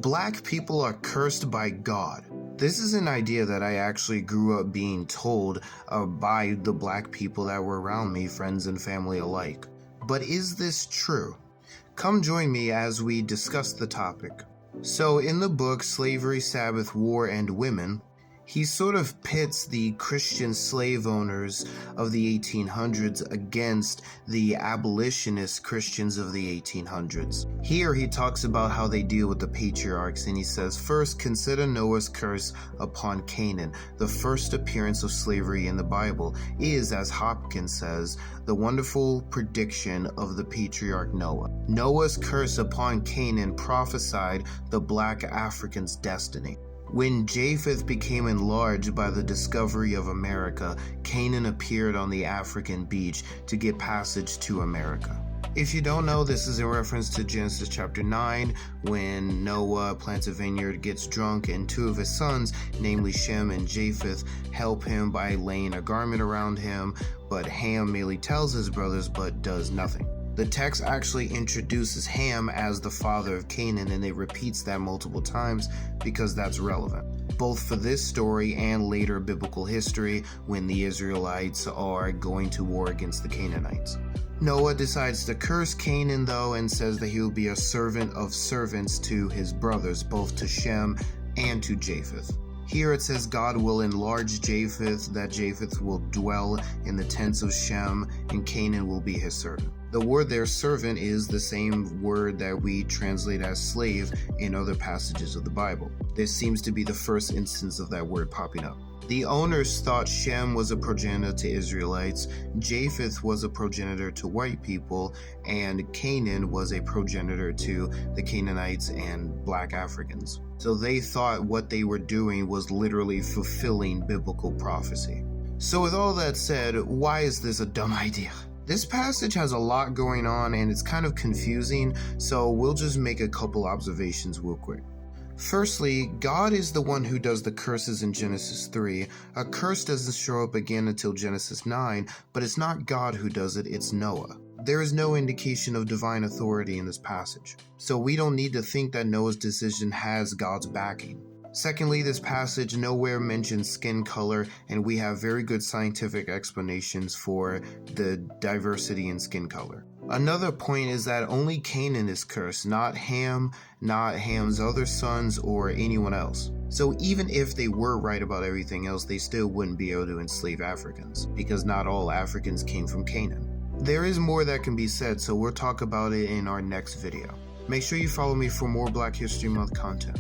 Black people are cursed by God. This is an idea that I actually grew up being told by the black people that were around me, friends and family alike. But is this true? Come join me as we discuss the topic. So in the book Slavery, Sabbath, War, and Women, he sort of pits the Christian slave owners of the 1800s against the abolitionist Christians of the 1800s. Here he talks about how they deal with the patriarchs, and he says, first, consider Noah's curse upon Canaan. The first appearance of slavery in the Bible is, as Hopkins says, the wonderful prediction of the patriarch Noah. Noah's curse upon Canaan prophesied the black African's destiny. When Japheth became enlarged by the discovery of America, Canaan appeared on the African beach to get passage to America. If you don't know, this is in reference to Genesis chapter 9, when Noah plants a vineyard, gets drunk, and two of his sons, namely Shem and Japheth, help him by laying a garment around him, but Ham merely tells his brothers but does nothing. The text actually introduces Ham as the father of Canaan, and it repeats that multiple times because that's relevant, both for this story and later biblical history when the Israelites are going to war against the Canaanites. Noah decides to curse Canaan though, and says that he will be a servant of servants to his brothers, both to Shem and to Japheth. Here it says God will enlarge Japheth, that Japheth will dwell in the tents of Shem, and Canaan will be his servant. The word there, servant, is the same word that we translate as slave in other passages of the Bible. This seems to be the first instance of that word popping up. The owners thought Shem was a progenitor to Israelites, Japheth was a progenitor to white people, and Canaan was a progenitor to the Canaanites and black Africans. So they thought what they were doing was literally fulfilling biblical prophecy. So with all that said, why is this a dumb idea? This passage has a lot going on and it's kind of confusing, so we'll just make a couple observations real quick. Firstly, God is the one who does the curses in Genesis 3. A curse doesn't show up again until Genesis 9, but it's not God who does it, it's Noah. There is no indication of divine authority in this passage, so we don't need to think that Noah's decision has God's backing. Secondly, this passage nowhere mentions skin color, and we have very good scientific explanations for the diversity in skin color. Another point is that only Canaan is cursed, not Ham, not Ham's other sons, or anyone else. So even if they were right about everything else, they still wouldn't be able to enslave Africans, because not all Africans came from Canaan. There is more that can be said, so we'll talk about it in our next video. Make sure you follow me for more Black History Month content.